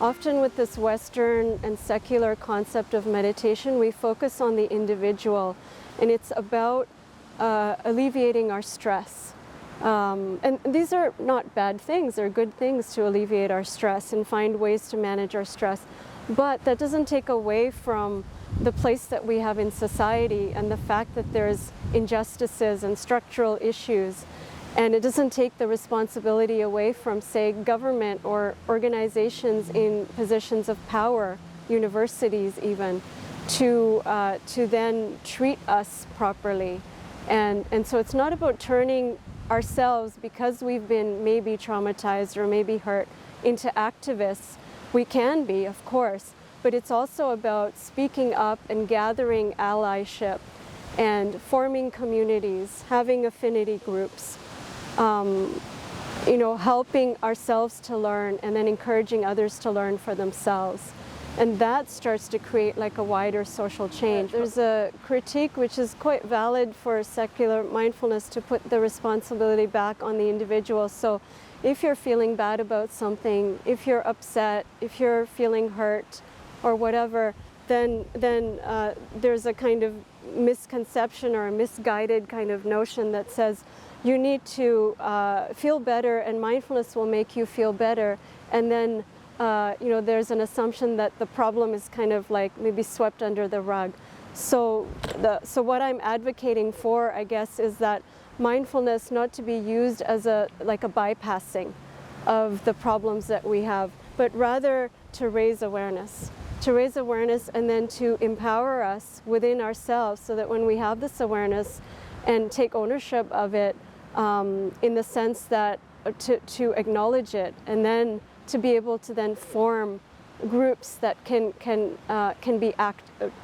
Often with this Western and secular concept of meditation, we focus on the individual, and it's about alleviating our stress. And these are not bad things, they're good things to alleviate our stress and find ways to manage our stress. But that doesn't take away from the place that we have in society and the fact that there's injustices and structural issues. And it doesn't take the responsibility away from, say, government or organizations in positions of power, universities even, to then treat us properly. And so it's not about turning ourselves, because we've been maybe traumatized or maybe hurt, into activists. We can be, of course, but it's also about speaking up and gathering allyship and forming communities, having affinity groups, helping ourselves to learn and then encouraging others to learn for themselves. And that starts to create like a wider social change. There's a critique which is quite valid for secular mindfulness to put the responsibility back on the individual. So if you're feeling bad about something, if you're upset, if you're feeling hurt or whatever, then there's a kind of misconception or a misguided kind of notion that says you need to feel better and mindfulness will make you feel better. And then there's an assumption that the problem is kind of like maybe swept under the rug. So what I'm advocating for, I guess, is that mindfulness not to be used as like a bypassing of the problems that we have, but rather to raise awareness and then to empower us within ourselves so that when we have this awareness and take ownership of it, in the sense that to acknowledge it and then to be able to then form groups that can be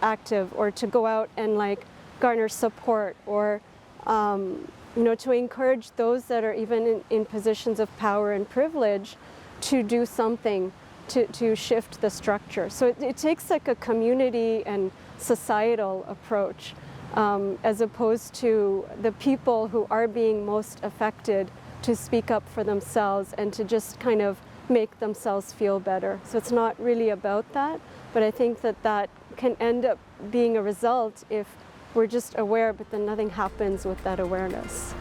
active, or to go out and like garner support, or to encourage those that are even in positions of power and privilege to do something to shift the structure. So it takes like a community and societal approach, as opposed to the people who are being most affected to speak up for themselves and to just kind of make themselves feel better. So it's not really about that, but I think that can end up being a result if we're just aware, but then nothing happens with that awareness.